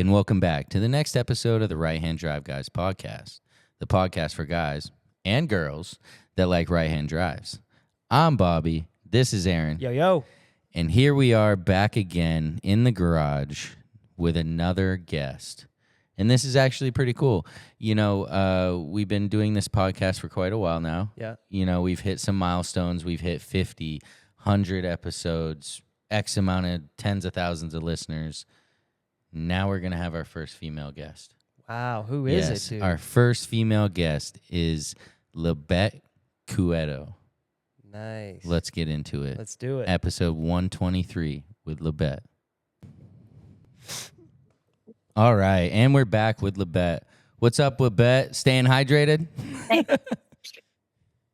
and welcome back to the next episode of the Right Hand Drive Guys podcast, the podcast for guys and girls that like right-hand drives. I'm Bobby. This is Aaron. Yo. And here we are back again in the garage with another guest. And this is actually pretty cool. You know, we've been doing this podcast for quite a while now. Yeah. You know, we've hit some milestones. We've hit 50, 100 episodes, X amount of tens of thousands of listeners. Now we're going to have our first female guest. Wow, who is it, dude? Our first female guest is Lebbet Cueto. Nice. Let's get into it. Let's do it. Episode 123 with Lebbet. All right, and we're back with Lebbet. What's up, Lebbet? Staying hydrated?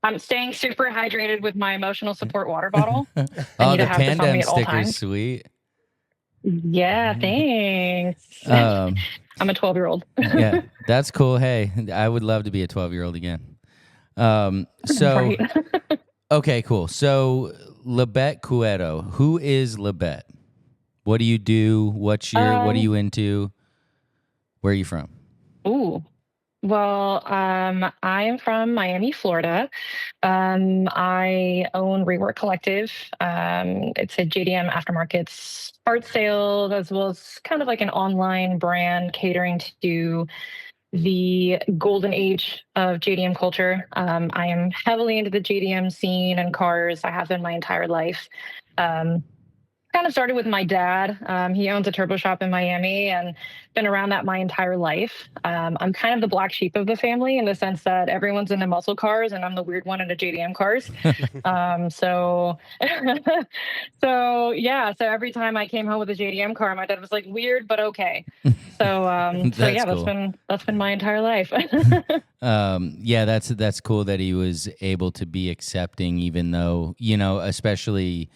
I'm staying super hydrated with my emotional support water bottle. Oh, the Pandem sticker's sweet. Yeah, thanks. I'm a 12-year-old. Yeah, that's cool. Hey, I would love to be a 12-year-old again. Okay, cool. So, Lebbet Cueto, who is Lebbet? What do you do? What are you into? Where are you from? Ooh. Well, I am from Miami, Florida. I own REWRK Collective. It's a JDM aftermarket parts sales, as well as kind of like an online brand catering to the golden age of JDM culture. I am heavily into the JDM scene and cars. I have been my entire life. Kind of started with my dad. He owns a turbo shop in Miami and been around that my entire life. I'm kind of the black sheep of the family in the sense that everyone's into muscle cars and I'm the weird one into JDM cars. So every time I came home with a JDM car, my dad was like, weird, but okay. Cool. That's been my entire life. That's cool that he was able to be accepting, even though, you know, especially,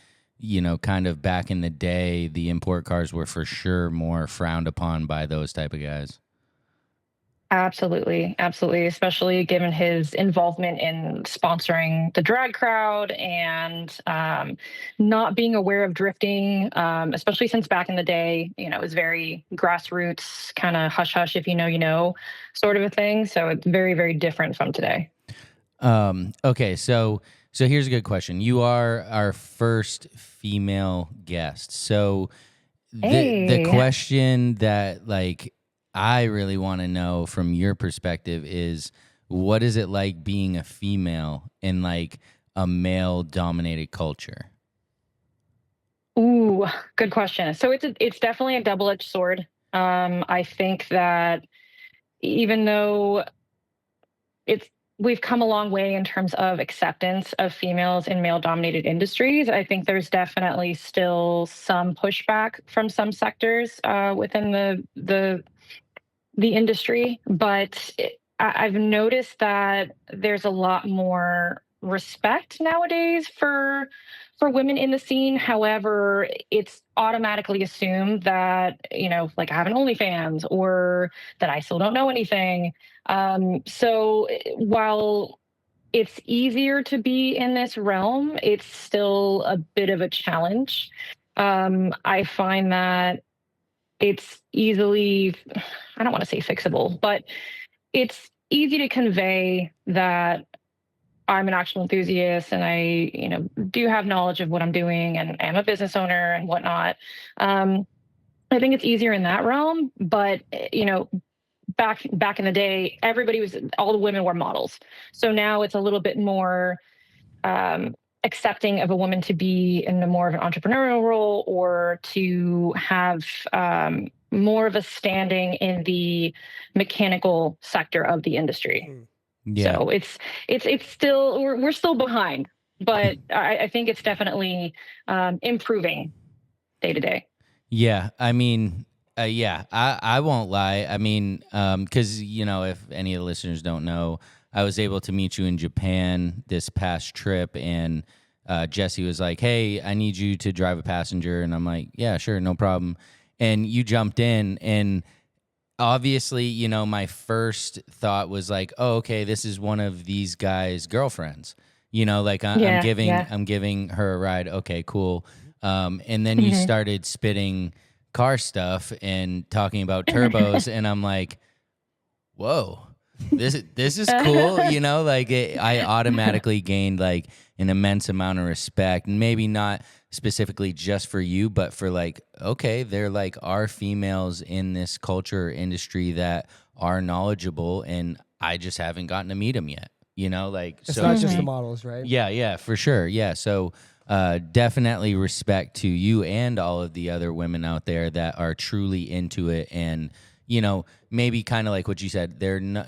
you know, kind of back in the day, the import cars were for sure more frowned upon by those type of guys. Absolutely. Especially given his involvement in sponsoring the drag crowd and not being aware of drifting, especially since back in the day, you know, it was very grassroots, kind of hush hush, if you know, sort of a thing. So it's very, very different from today. Okay. So here's a good question. You are our first female guest. So the question that like I really want to know from your perspective is, what is it like being a female in like a male dominated culture? Ooh, good question. So it's definitely a double-edged sword. I think that even though we've come a long way in terms of acceptance of females in male-dominated industries, I think there's definitely still some pushback from some sectors within the industry. But I've noticed that there's a lot more respect nowadays for women in the scene. However, it's automatically assumed that, you know, like I have an OnlyFans or that I still don't know anything. So while it's easier to be in this realm, it's still a bit of a challenge. I find that it's easily, I don't want to say fixable, but it's easy to convey that I'm an actual enthusiast and I, you know, do have knowledge of what I'm doing and am a business owner and whatnot. I think it's easier in that realm, but, you know, back in the day, all the women were models. So now it's a little bit more accepting of a woman to be in a more of an entrepreneurial role or to have more of a standing in the mechanical sector of the industry. Yeah. So it's still, we're still behind, but I think it's definitely improving day to day. Yeah. I mean, I won't lie. I mean, because, you know, if any of the listeners don't know, I was able to meet you in Japan this past trip, and Jesse was like, hey, I need you to drive a passenger. And I'm like, yeah, sure, no problem. And you jumped in, and obviously, you know, my first thought was like, oh, okay, this is one of these guys' girlfriends. You know, like I'm giving her a ride. Okay, cool. And then you started spitting car stuff and talking about turbos, and I'm like, whoa, this is cool, you know, like I automatically gained like an immense amount of respect, and maybe not specifically just for you, but for like, okay, there like are females in this culture or industry that are knowledgeable, and I just haven't gotten to meet them yet, you know, like, it's so not just the models, right? yeah, for sure. Yeah. So definitely respect to you and all of the other women out there that are truly into it. And, you know, maybe kind of like what you said,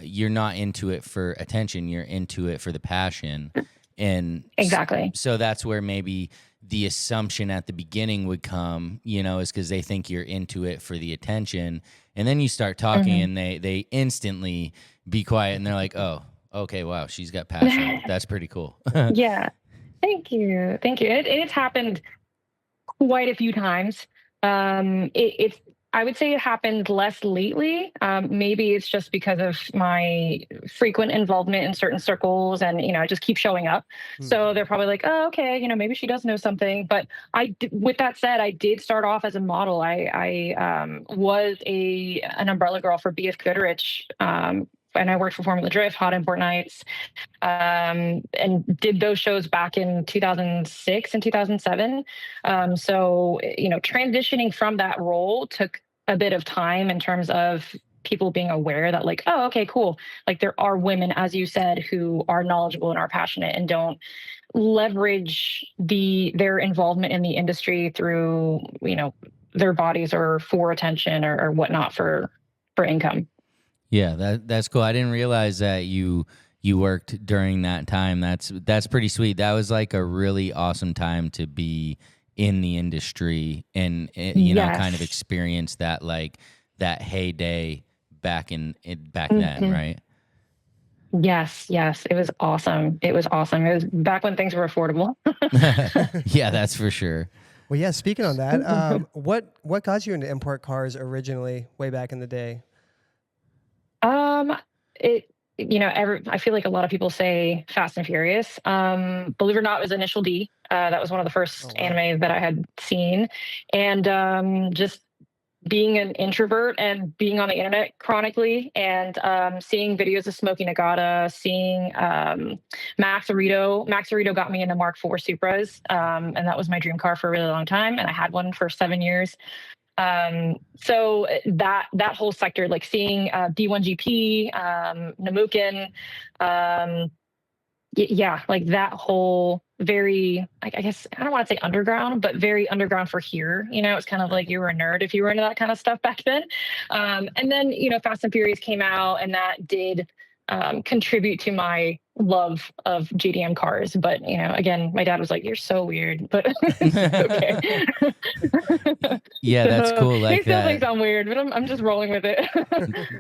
you're not into it for attention. You're into it for the passion. And Exactly. so that's where maybe the assumption at the beginning would come, you know, is because they think you're into it for the attention. And then you start talking and they instantly be quiet and they're like, oh, okay, wow, she's got passion. That's pretty cool. Yeah. Thank you. It's happened quite a few times. It's I would say it happened less lately. Maybe it's just because of my frequent involvement in certain circles, and I just keep showing up. So they're probably like, "Oh, okay, maybe she does know something." But with that said, I did start off as a model. I was an umbrella girl for BF Goodrich, and I worked for Formula Drift, Hot Import Nights, and did those shows back in 2006 and 2007. So, transitioning from that role took a bit of time in terms of people being aware that like, oh, okay, cool. Like there are women, as you said, who are knowledgeable and are passionate and don't leverage their involvement in the industry through, their bodies or for attention or whatnot for income. Yeah, that's cool. I didn't realize that you worked during that time. That's pretty sweet. That was like a really awesome time to be in the industry and kind of experience that like that heyday back then, right? Yes, it was awesome. It was back when things were affordable. Yeah, that's for sure. Well, yeah. Speaking on that, what got you into import cars originally, way back in the day? I feel like a lot of people say Fast and Furious. Believe it or not, it was Initial D. That was one of the first animes that I had seen. And just being an introvert and being on the internet chronically and seeing videos of Smokey Nagata, seeing Max Arito. Max Arito got me into Mark IV Supras, and that was my dream car for a really long time. And I had one for 7 years. So that whole sector, like seeing D1GP, Namukin, like that whole very, I guess, I don't want to say underground, but very underground for here. It's kind of like you were a nerd if you were into that kind of stuff back then. And then, Fast and Furious came out, and that did contribute to my love of JDM cars. But, again, my dad was like, "You're so weird," but okay. Yeah, that's cool. Like he still thinks I'm weird, but I'm just rolling with it.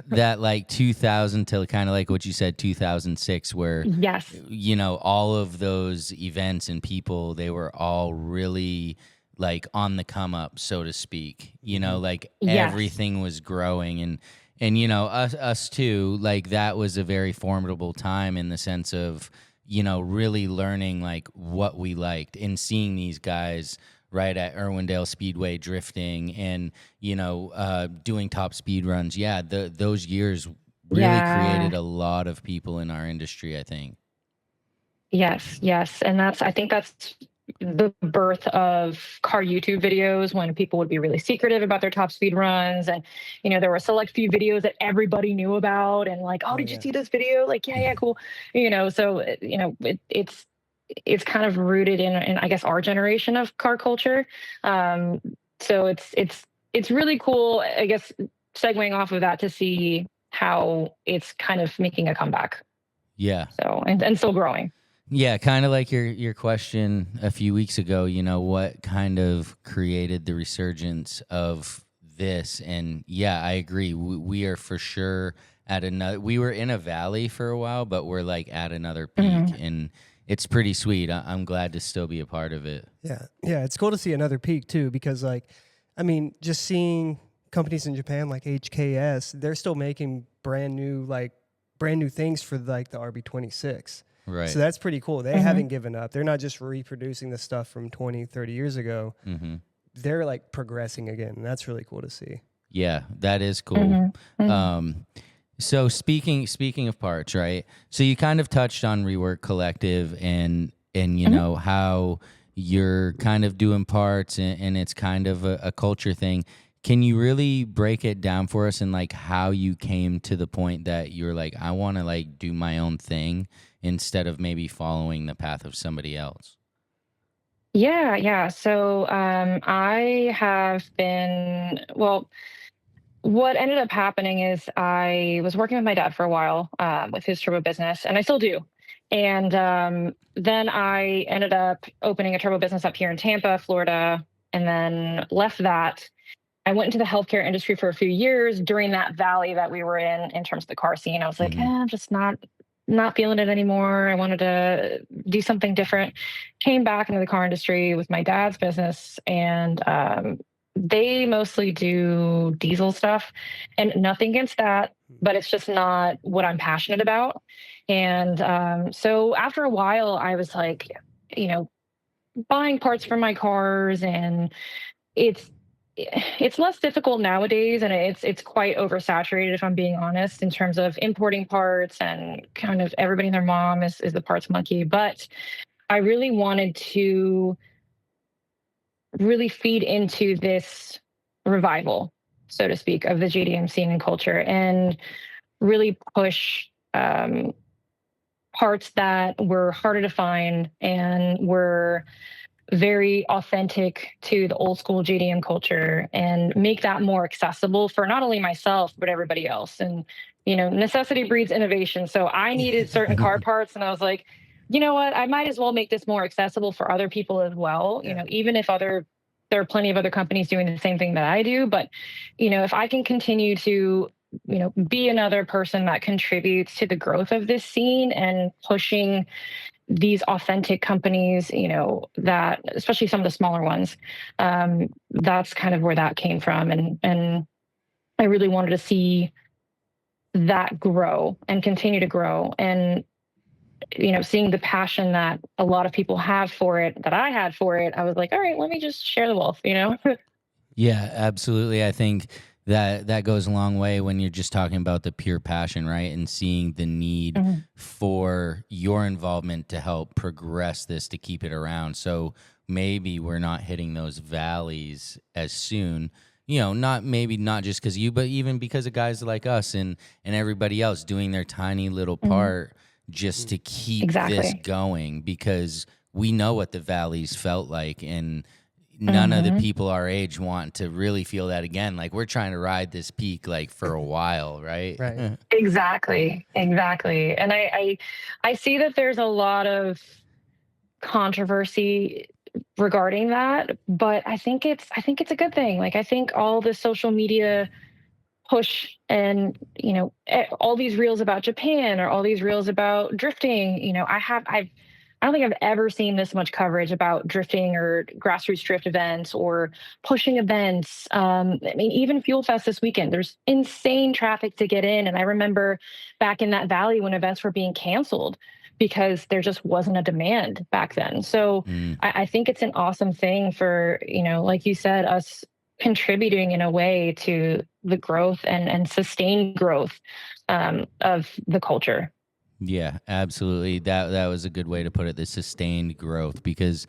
That like 2000 to kind of like what you said, 2006, where yes, all of those events and people, they were all really like on the come up, so to speak. Like everything was growing, and us too. Like that was a very formidable time in the sense of really learning like what we liked and seeing these guys right at Irwindale Speedway drifting and, doing top speed runs. Yeah, those years really created a lot of people in our industry, I think. Yes. And I think that's the birth of car YouTube videos, when people would be really secretive about their top speed runs. And, there were a select few videos that everybody knew about and like, oh, did you see this video? Like, yeah, cool. So, it's kind of rooted in I guess our generation of car culture. So it's really cool, I guess, segueing off of that to see how it's kind of making a comeback. Yeah. So and still growing. Yeah, kind of like your question a few weeks ago, what kind of created the resurgence of this? And yeah, I agree. We are for sure we were in a valley for a while, but we're like at another peak, and it's pretty sweet. I'm glad to still be a part of it. Yeah. It's cool to see another peak too, because just seeing companies in Japan like HKS, they're still making brand new things for like the RB26. Right. So that's pretty cool. They haven't given up. They're not just reproducing the stuff from 20, 30 years ago. they're like progressing again. And that's really cool to see. Yeah, that is cool. So speaking of parts, right? So you kind of touched on REWRK Collective and you know how you're kind of doing parts and it's kind of a culture thing. Can you really break it down for us and like how you came to the point that you're like, I want to like do my own thing instead of maybe following the path of somebody else? Yeah. So I have been, well, what ended up happening is I was working with my dad for a while with his turbo business, and I still do. And then I ended up opening a turbo business up here in Tampa, Florida, and then left that. I went into the healthcare industry for a few years during that valley that we were in terms of the car scene. I was like, I'm just not feeling it anymore. I wanted to do something different. Came back into the car industry with my dad's business, and they mostly do diesel stuff, and nothing against that, but it's just not what I'm passionate about. And so after a while, I was like, you know, buying parts for my cars, and it's less difficult nowadays, and it's quite oversaturated, if I'm being honest, in terms of importing parts, and kind of everybody and their mom is the parts monkey. But I really wanted to really feed into this revival, so to speak, of the JDM scene and culture, and really push parts that were harder to find and were very authentic to the old school JDM culture, and make that more accessible for not only myself, but everybody else. And, you know, necessity breeds innovation. So I needed certain car parts, and I was like, you know what, I might as well make this more accessible for other people as well. You know, even if there are plenty of other companies doing the same thing that I do, but, you know, if I can continue to, you know, be another person that contributes to the growth of this scene and pushing these authentic companies, you know, that especially some of the smaller ones, that's kind of where that came from. And I really wanted to see that grow and continue to grow. And, you know, seeing the passion that a lot of people have for it, that I had for it, I was like, all right, let me just share the wealth, you know? Yeah, absolutely. I think that goes a long way when you're just talking about the pure passion, right? And seeing the need for your involvement to help progress this, to keep it around. So maybe we're not hitting those valleys as soon, you know, not just because you, but even because of guys like us and everybody else doing their tiny little part just to keep this going, because we know what the valleys felt like, and none of the people our age want to really feel that again. Like, we're trying to ride this peak like for a while, right? Right. Exactly. And I see that there's a lot of controversy regarding that, but I think it's a good thing. Like, I think all the social media push, and, you know, all these reels about Japan, or all these reels about drifting, you know, I don't think I've ever seen this much coverage about drifting or grassroots drift events or pushing events. I mean, even Fuel Fest this weekend, there's insane traffic to get in. And I remember back in that valley when events were being canceled because there just wasn't a demand back then. So I think it's an awesome thing for, you know, like you said, us contributing in a way to the growth and sustained growth of the culture. Yeah, absolutely. That was a good way to put it, the sustained growth, because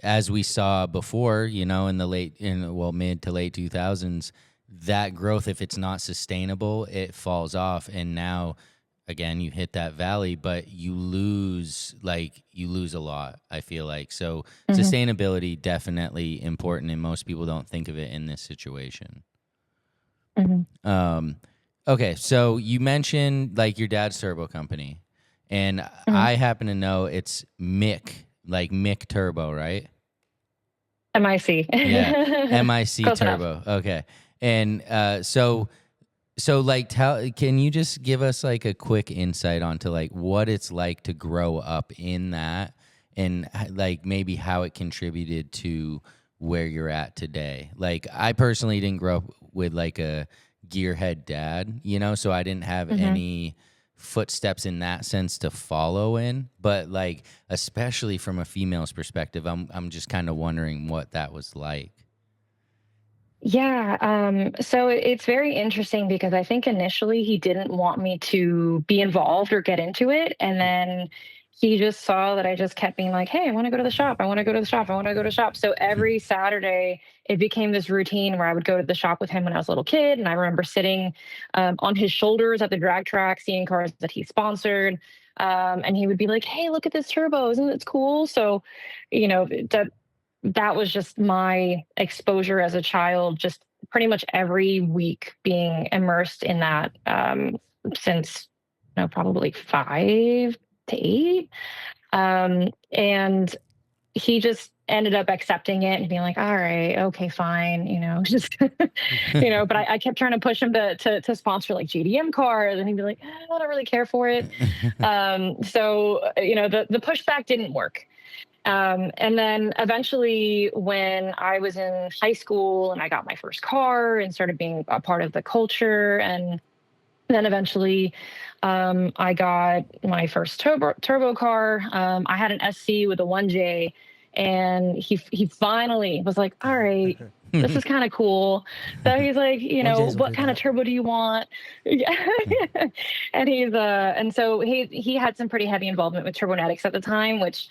as we saw before, you know, in the mid to late 2000s, that growth, if it's not sustainable, it falls off. And now, again, you hit that valley, but you lose a lot, I feel like. So sustainability, definitely important, and most people don't think of it in this situation. Okay, so you mentioned like your dad's turbo company, and I happen to know it's MIC, like MIC Turbo, right? MIC. Yeah, MIC Close Turbo. enough. Okay, and so like, can you just give us like a quick insight onto like what it's like to grow up in that, and like maybe how it contributed to where you're at today? Like, I personally didn't grow up with like a gearhead dad, you know, so I didn't have any footsteps in that sense to follow in, but like, especially from a female's perspective, I'm just kind of wondering what that was like. Yeah. So it's very interesting because I think initially he didn't want me to be involved or get into it. And then he just saw that I just kept being like, hey, I want to go to the shop. I want to go to the shop. I want to go to the shop. So every Saturday, it became this routine where I would go to the shop with him when I was a little kid. And I remember sitting on his shoulders at the drag track, seeing cars that he sponsored. And he would be like, hey, look at this turbo. Isn't it cool? So, that was just my exposure as a child, just pretty much every week being immersed in that since probably 5 to 8. And he just ended up accepting it and being like, all right, okay, fine, just, but I kept trying to push him to sponsor like JDM cars. And he'd be like, I don't really care for it. So, the pushback didn't work. And then eventually when I was in high school and I got my first car and started being a part of the culture, and then eventually I got my first turbo car. I had an SC with a 1J, and he finally was like, all right, this is kind of cool. So he's like, what kind of turbo do you want? Yeah. And and so he had some pretty heavy involvement with Turbonetics at the time, which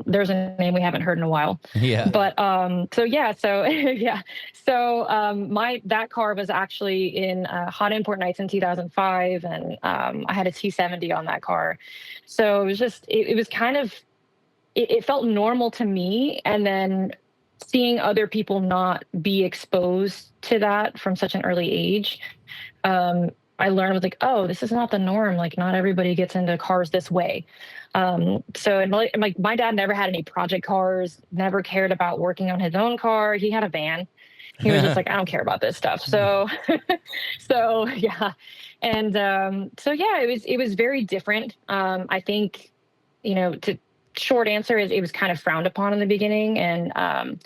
there's a name we haven't heard in a while. Yeah. But yeah. So that car was actually in Hot Import Nights in 2005, and I had a T70 on that car. So it was just it was kind of it felt normal to me, and then seeing other people not be exposed to that from such an early age. I learned, was like, oh, this is not the norm. Like, not everybody gets into cars this way. My dad never had any project cars, never cared about working on his own car. He had a van. He was just like, I don't care about this stuff. So, yeah. And, it was very different. I think, short answer is it was kind of frowned upon in the beginning, and,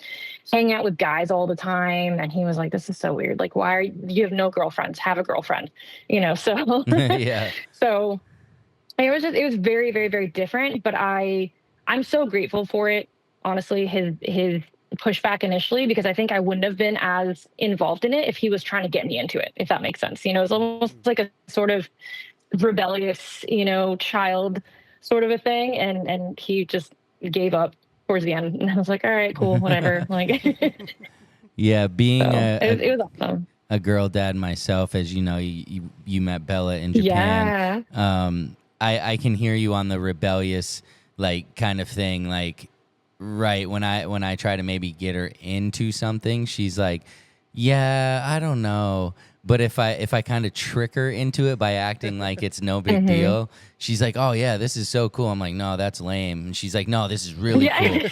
hanging out with guys all the time. And he was like, this is so weird. Like, you have no girlfriends? Have a girlfriend, so, Yeah. So it was very, very, very different, but I'm so grateful for it. Honestly, his pushback initially, because I think I wouldn't have been as involved in it if he was trying to get me into it, if that makes sense. It was almost like a sort of rebellious, child sort of a thing. And he just gave up towards the end. And I was like, all right, cool, whatever. Like, yeah, being it was awesome. A girl dad myself, as you know, you met Bella in Japan. Yeah. I can hear you on the rebellious, like, kind of thing. Like, right, when I try to maybe get her into something, she's like, yeah, I don't know. But if I kind of trick her into it by acting like it's no big deal, she's like, oh yeah, this is so cool. I'm like, no, that's lame. And she's like, no, this is really cool.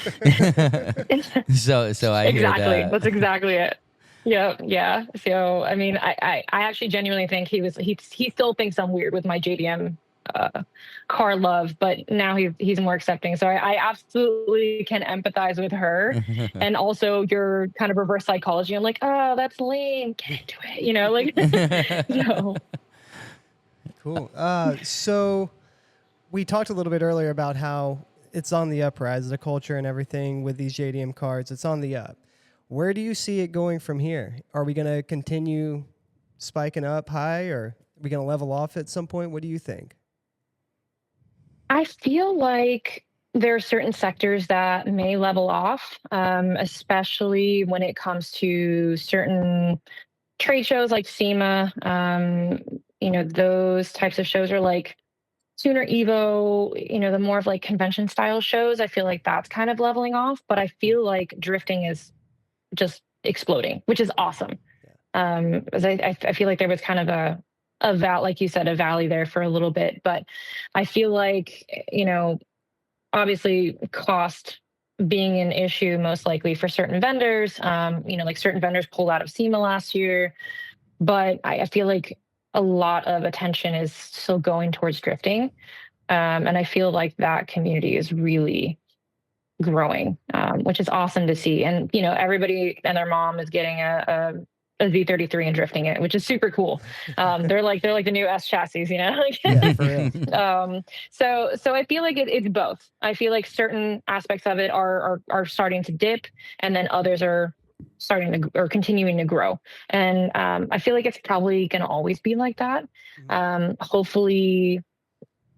So I hear that. That's exactly it. Yeah. So I mean, I actually genuinely think he still thinks I'm weird with my JDM car love, but now he's more accepting. So I absolutely can empathize with her. And also your kind of reverse psychology. I'm like, oh, that's lame. Get into it, So. Cool. So we talked a little bit earlier about how it's on the uprise, the culture and everything with these JDM cards. It's on the up. Where do you see it going from here? Are we going to continue spiking up high, or are we going to level off at some point? What do you think? I feel like there are certain sectors that may level off, especially when it comes to certain trade shows like SEMA. Those types of shows are like Sooner Evo, the more of like convention style shows. I feel like that's kind of leveling off, but I feel like drifting is just exploding, which is awesome. As I feel like there was kind of like you said, a valley there for a little bit, but I feel like, obviously cost being an issue most likely for certain vendors, like certain vendors pulled out of SEMA last year, but I feel like a lot of attention is still going towards drifting. And I feel like that community is really growing, which is awesome to see. And, everybody and their mom is getting a Z33 and drifting it, which is super cool. They're like the new S chassis, Yeah, for real. So I feel like it's both. I feel like certain aspects of it are starting to dip, and then others are starting to or continuing to grow. And I feel like it's probably going to always be like that. Hopefully,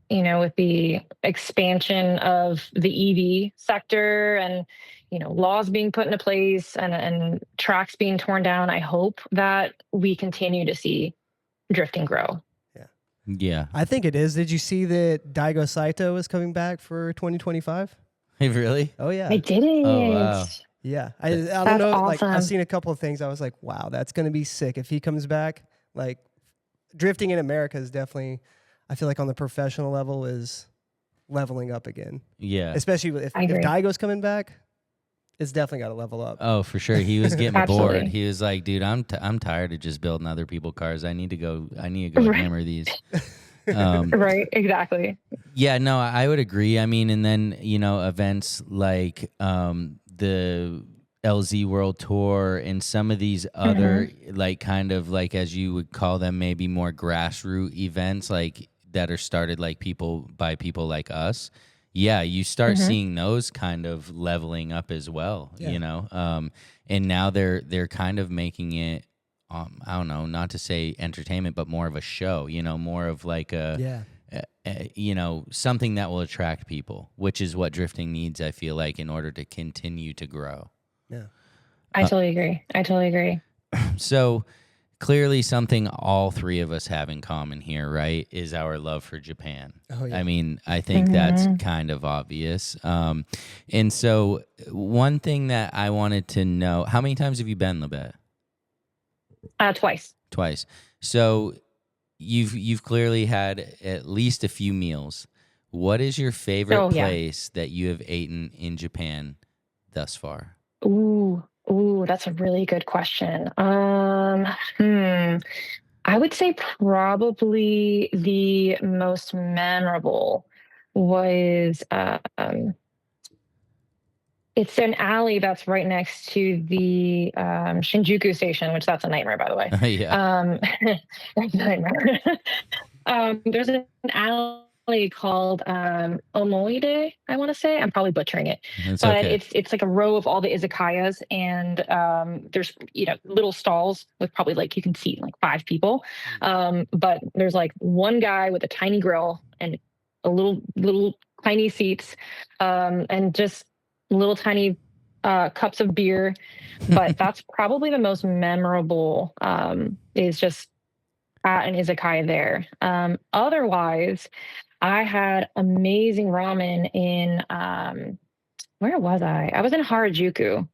you know, with the expansion of the EV sector and, you know, laws being put into place and tracks being torn down, I hope that we continue to see drifting grow. Yeah. I think it is. Did you see that Daigo Saito is coming back for 2025? Hey, really? Oh, yeah. I didn't. Oh, wow. Yeah. I don't That's know. awesome. Like, I've seen a couple of things. I was like, wow, that's going to be sick. If he comes back, like, drifting in America is definitely, I feel like on the professional level is leveling up again. Yeah. Especially if Daigo's coming back, it's definitely got to level up. Oh, for sure. He was getting Absolutely. bored. He was like, dude, I'm tired of just building other people's cars. I need to go hammer these. Right, exactly. Yeah, no, I would agree. I mean, and then, you know, events like the LZ World Tour and some of these other like kind of like, as you would call them, maybe more grassroots events like that are started like by people like us. Yeah, you start seeing those kind of leveling up as well, you know. And now they're kind of making it I don't know, not to say entertainment, but more of a show, you know, more of like you know, something that will attract people, which is what drifting needs, I feel like, in order to continue to grow. Yeah. I totally agree. So clearly something all three of us have in common here, right, is our love for Japan. Oh, yeah. I mean, I think that's kind of obvious. And so one thing that I wanted to know, how many times have you been, Lebbet? Twice. So you've clearly had at least a few meals. What is your favorite place that you have eaten in Japan thus far? Ooh, that's a really good question. I would say probably the most memorable was it's an alley that's right next to the Shinjuku station, which that's a nightmare, by the way. Yeah. That's a nightmare. There's an alley called Omoide, I want to say. I'm probably butchering it. That's but okay. it's like a row of all the izakayas, and there's, you know, little stalls with probably like you can seat like 5 people. But there's like one guy with a tiny grill and a little tiny seats, and just little tiny cups of beer. But that's probably the most memorable, is just at an izakaya there. Otherwise, I had amazing ramen in where was I? I was in Harajuku,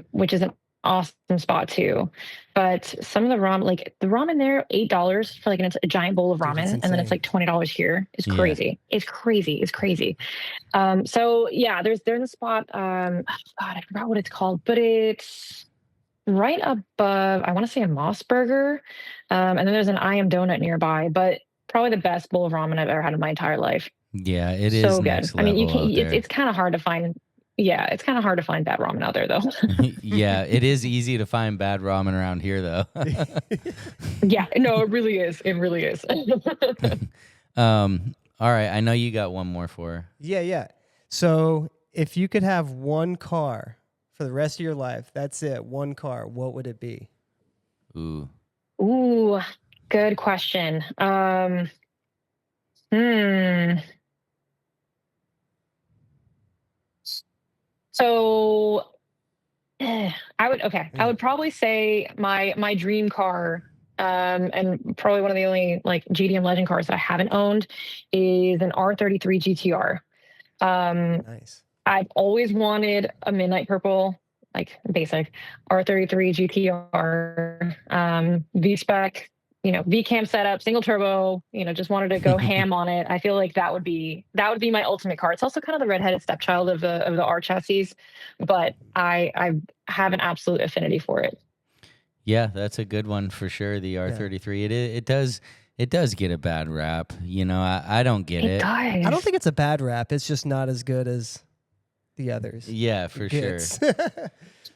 which is an awesome spot too. But some of the ramen, like the ramen there, $8 for like a giant bowl of ramen, and then it's like $20 here. It's crazy. Yeah. It's crazy. So yeah, there's a spot. God, I forgot what it's called, but it's right above, I want to say, a Moss Burger, and then there's an I Am Donut nearby. But probably the best bowl of ramen I've ever had in my entire life. Yeah, it is so next good. I mean, you level can. It's kind of hard to find. Yeah, it's kind of hard to find bad ramen out there, though. Yeah, it is easy to find bad ramen around here, though. Yeah, no, it really is. It really is. All right, I know you got one more for her. Yeah. So if you could have one car for the rest of your life, that's it, one car, what would it be? Ooh, good question. So I would probably say my dream car, and probably one of the only like JDM Legend cars that I haven't owned, is an R33 GTR. Nice. I've always wanted a midnight purple, like basic R33 GTR, V-spec, you know, V-cam setup, single turbo, you know, just wanted to go ham on it. I feel like that would be my ultimate car. It's also kind of the redheaded stepchild of the R chassis, but I have an absolute affinity for it. Yeah, that's a good one for sure. The R33, it does get a bad rap. You know, I don't get it. I don't think it's a bad rap. It's just not as good as the others. Yeah, for sure.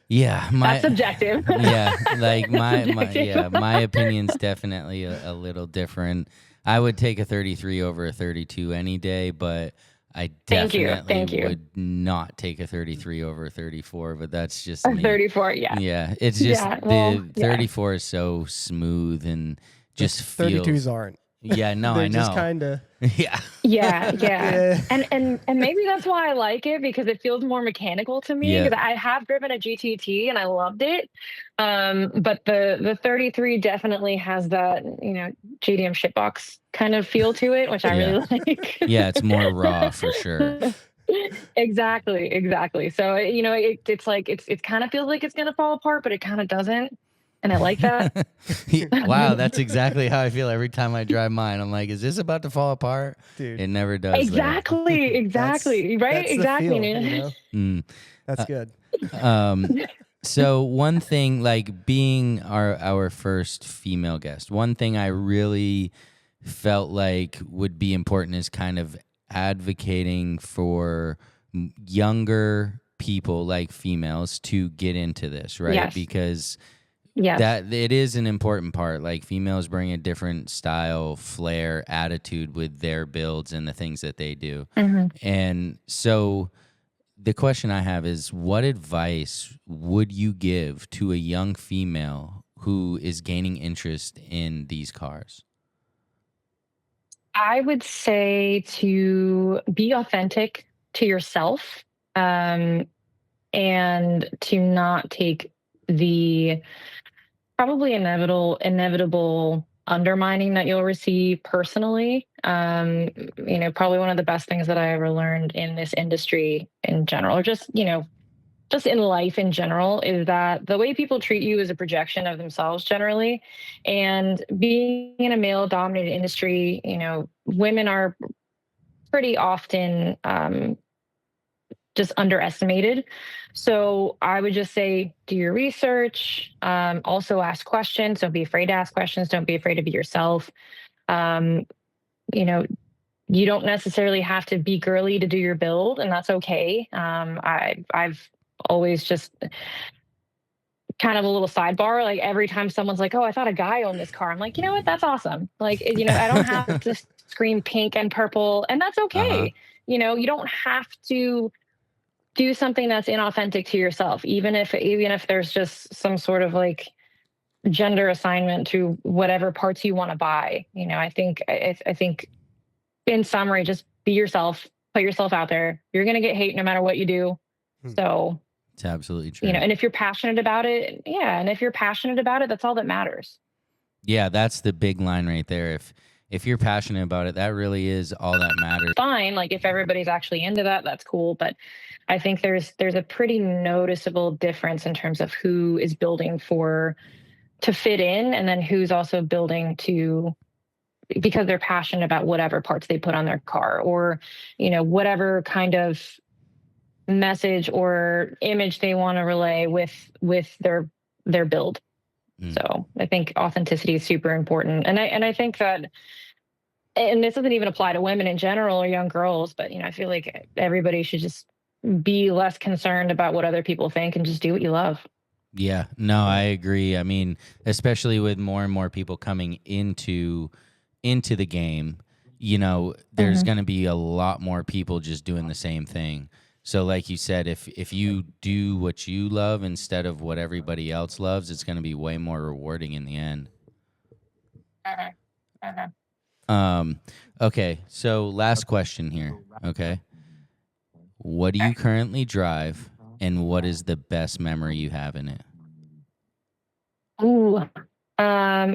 Yeah, that's subjective. Yeah, like my opinion's definitely a little different. I would take a 33 over a 32 any day, but I Thank you. definitely Thank you. would not take a 33 over a 34, but that's just A me. 34, yeah. Yeah, it's just Yeah, well, the 34 is so smooth and just The 32s feels. aren't. Yeah, no, They're I know. just kind of. Yeah. Yeah. Yeah. And maybe that's why I like it, because it feels more mechanical to me, Yeah. because I have driven a GTT and I loved it. But the 33 definitely has that, JDM shitbox kind of feel to it, which I Yeah. really like. Yeah, it's more raw for sure. Exactly. So, it's like it kind of feels like it's gonna fall apart, but it kind of doesn't. And I like that. Wow, that's exactly how I feel every time I drive mine. I'm like, is this about to fall apart? Dude. It never does. though. Exactly. Right? That's the Exactly. feel, man. you know? Mm. That's good. So one thing, like being our first female guest, one thing I really felt like would be important is kind of advocating for younger people, like females, to get into this, right? Yes. Because Yes. that it is an important part. Like females bring a different style, flair, attitude with their builds and the things that they do. And so the question I have is, what advice would you give to a young female who is gaining interest in these cars? I would say to be authentic to yourself, and to not take the probably inevitable undermining that you'll receive personally. Probably one of the best things that I ever learned in this industry in general, or just in life in general, is that the way people treat you is a projection of themselves generally. And being in a male dominated industry, women are pretty often just underestimated. So I would just say, do your research. Also ask questions. Don't be afraid to ask questions. Don't be afraid to be yourself. Um, you don't necessarily have to be girly to do your build, and that's okay. I've always just kind of a little sidebar, like every time someone's like, oh, I thought a guy owned this car, I'm like, you know what, that's awesome. Like, I don't have to scream pink and purple, and that's okay. You don't have to do something that's inauthentic to yourself, even if there's just some sort of like gender assignment to whatever parts you want to buy. I think in summary, just be yourself, put yourself out there. You're going to get hate no matter what you do. So it's absolutely true. And if you're passionate about it, that's all that matters. Yeah, that's the big line right there. If you're passionate about it, that really is all that matters. Fine, like if everybody's actually into that, that's cool. But I think there's a pretty noticeable difference in terms of who is building to fit in, and then who's also building because they're passionate about whatever parts they put on their car, or whatever kind of message or image they want to relay with their build. So I think authenticity is super important, and I think that, and this doesn't even apply to women in general or young girls, but I feel like everybody should just be less concerned about what other people think and just do what you love. Yeah, no, I agree. I mean, especially with more and more people coming into the game, there's going to be a lot more people just doing the same thing. So like you said, if you do what you love instead of what everybody else loves, it's going to be way more rewarding in the end. Okay, so last question here, okay? What do you currently drive, and what is the best memory you have in it? Ooh.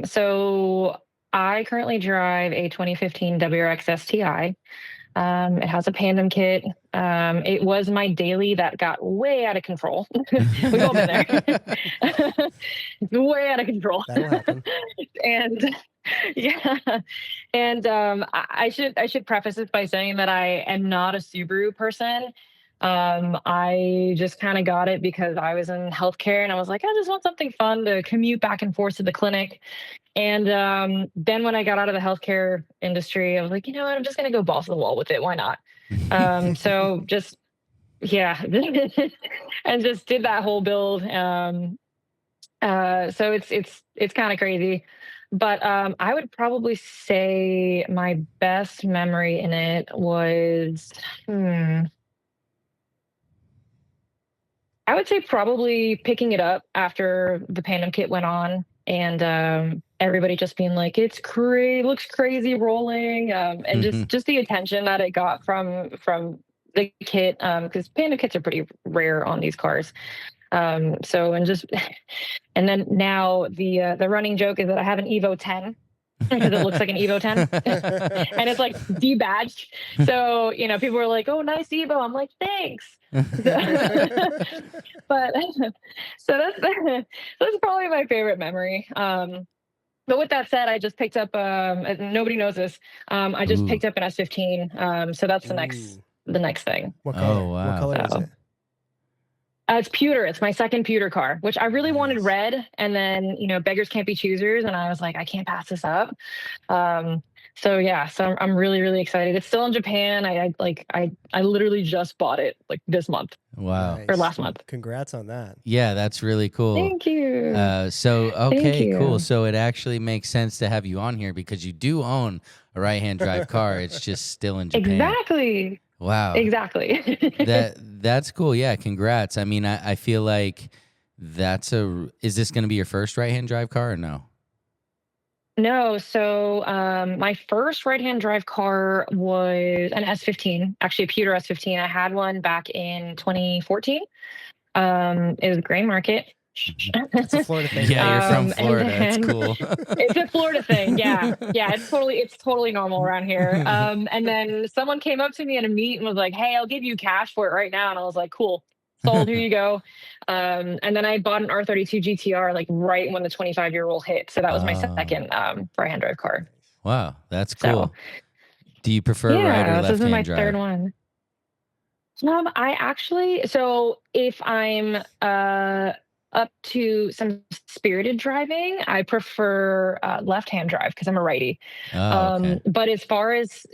So I currently drive a 2015 WRX STI. It has a Pandem kit. It was my daily that got way out of control. We've all been there. Way out of control. That'll happen. And yeah. And I should preface this by saying that I am not a Subaru person. I just kind of got it because I was in healthcare, and I was like, I just want something fun to commute back and forth to the clinic. And then when I got out of the healthcare industry, I was like, you know what, I'm just going to go balls to the wall with it. Why not? So just, yeah, and just did that whole build. So it's kind of crazy, But I would probably say my best memory in it was, I would say probably picking it up after the Phantom kit went on, and everybody just being like, "It's looks crazy rolling," and just the attention that it got from the kit, because Phantom kits are pretty rare on these cars. So and then now the running joke is that I have an Evo 10 because it looks like an Evo 10 and it's like debadged. So, people are like, "Oh, nice Evo." I'm like, "Thanks." But so that's probably my favorite memory. But with that said, I just picked up, nobody knows this. I just picked up an S15. So that's the next thing. What color? Oh, wow. What color is it? It's pewter. It's my second pewter car, which I really wanted red. And then, beggars can't be choosers. And I was like, I can't pass this up. So I'm really, really excited. It's still in Japan. I literally just bought it like this month. Wow. Nice. Or last month. Congrats on that. Yeah, that's really cool. Thank you. Okay, cool. So it actually makes sense to have you on here because you do own a right-hand drive car. It's just still in Japan. Exactly. Wow. Exactly. That's cool. Yeah, congrats. I mean, I feel like is this going to be your first right-hand drive car or no? No. So my first right-hand drive car was an S15, actually a pewter S15. I had one back in 2014. It was gray market. It's a Florida thing. Yeah, you're from Florida. That's cool. It's a Florida thing. Yeah. It's totally normal around here. And then someone came up to me at a meet and was like, "Hey, I'll give you cash for it right now." And I was like, "Cool. Sold. Here you go." And then I bought an R32 GTR like right when the 25-year rule hit. So that was my second right-hand drive car. Wow, that's cool. So, do you prefer right or left-hand drive? This is my third one. So if I'm up to some spirited driving, I prefer left-hand drive because I'm a righty. Okay. But as far as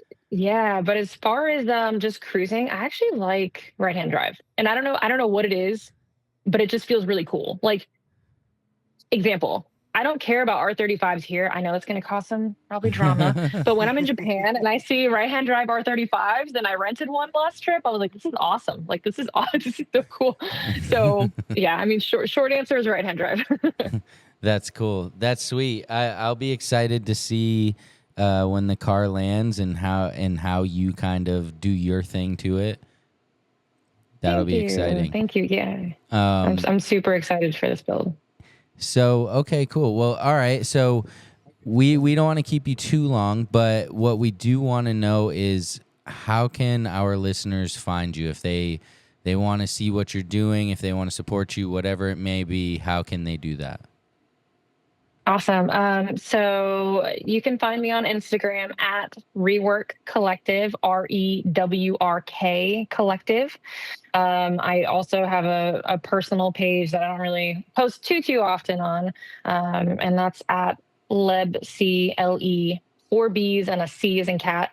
just cruising, I actually like right-hand drive. And I don't know what it is, but it just feels really cool. Like, example, I don't care about R35s here. I know it's going to cause some probably drama, but when I'm in Japan and I see right-hand drive R35s, and I rented one last trip, I was like, "This is awesome! Like, this is so cool." So yeah, I mean, short answer is right-hand drive. That's cool. That's sweet. I'll be excited to see when the car lands and how you kind of do your thing to it. That'll be exciting. Thank you. Yeah, I'm super excited for this build. So, okay, cool. Well, all right. So we don't want to keep you too long, but what we do want to know is how can our listeners find you if they want to see what you're doing, if they want to support you, whatever it may be, how can they do that? Awesome. So you can find me on Instagram at REWRK Collective, REWRK Collective. I also have a personal page that I don't really post too often on, and that's at Leb, CLE, 4 B's and a C as in cat.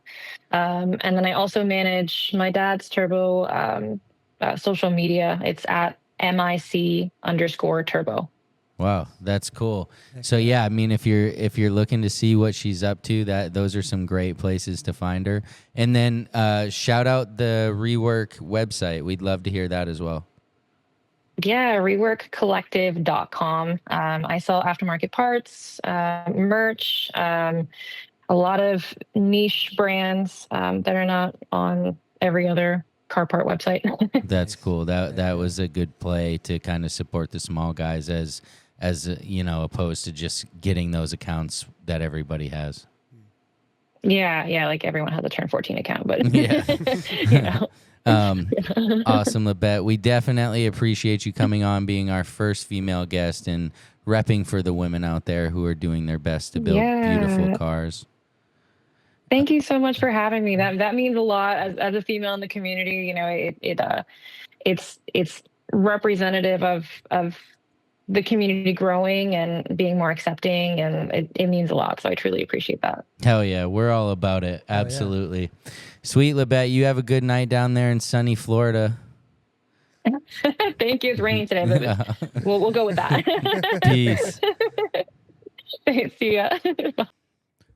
And then I also manage my dad's turbo social media. It's at MIC_turbo. Wow, that's cool. So yeah, I mean, if you're looking to see what she's up to, those are some great places to find her. And then shout out the REWRK website. We'd love to hear that as well. Yeah, REWRKcollective.com. I sell aftermarket parts, merch, a lot of niche brands that are not on every other car part website. That's cool. That was a good play to kind of support the small guys as opposed to just getting those accounts that everybody has. Yeah, like everyone has a Turn 14 account, but yeah. Awesome, Lebbet. We definitely appreciate you coming on, being our first female guest and repping for the women out there who are doing their best to build beautiful cars. Thank you so much for having me. That means a lot as a female in the community. It's representative of the community growing and being more accepting, and it means a lot. So I truly appreciate that. Hell yeah, we're all about it. Absolutely. Yeah. Sweet, Lebbet. You have a good night down there in sunny Florida. Thank you. It's raining today, but we'll go with that. Peace. See ya.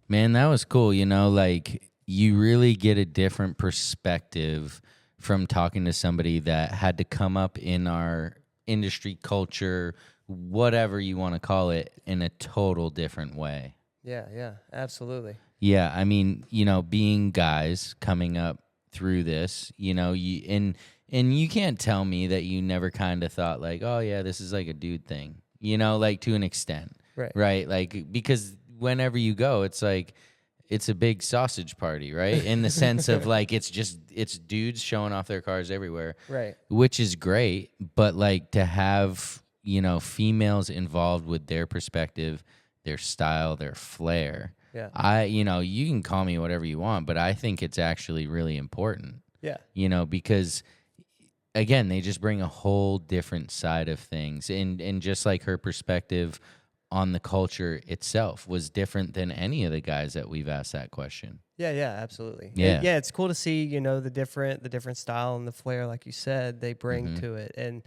Man, that was cool. You know, like you really get a different perspective from talking to somebody that had to come up in our industry culture, whatever you want to call it, in a total different way. Yeah, absolutely. Yeah, I mean, you know, being guys coming up through this, you know, and you can't tell me that you never kind of thought like, oh yeah, this is like a dude thing, you know, like to an extent, right? Like because whenever you go, it's like it's a big sausage party, right? In the sense of like it's dudes showing off their cars everywhere, Right. which is great, but like to have, you know, females involved with their perspective, their style, their flair. Yeah. You know, you can call me whatever you want, but I think it's actually really important. Yeah. You know, because again, they just bring a whole different side of things. And just like her perspective on the culture itself was different than any of the guys that we've asked that question. Yeah, absolutely. Yeah. Yeah, it's cool to see, you know, the different style and the flair, like you said, they bring to it. And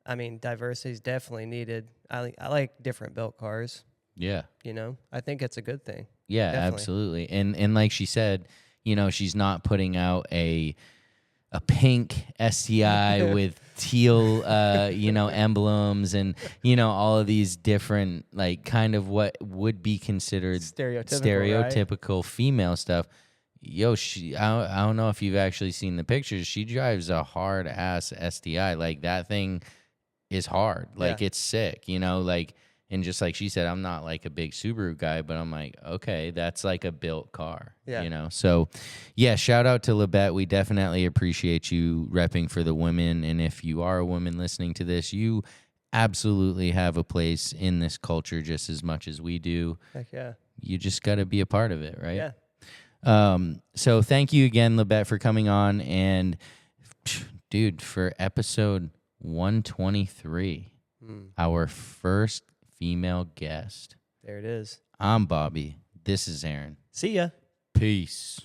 I mean, diversity is definitely needed. I like different built cars. Yeah. You know, I think it's a good thing. Yeah, Definitely. absolutely. And like she said, you know, she's not putting out a pink STI with teal, you know, emblems and, you know, all of these different, like, kind of what would be considered stereotypical right? Female stuff. Yo, I don't know if you've actually seen the pictures. She drives a hard ass STI. Like, that thing is hard. Like, it's sick, you know, like. And just like she said, I'm not like a big Subaru guy, but I'm like, okay, that's like a built car, you know? So, yeah, shout out to Lebbet. We definitely appreciate you repping for the women. And if you are a woman listening to this, you absolutely have a place in this culture just as much as we do. Heck yeah. You just got to be a part of it, right? Yeah. So thank you again, Lebbet, for coming on. And, dude, for episode 123, our first female guest. There it is. I'm Bobby. This is Aaron. See ya. Peace.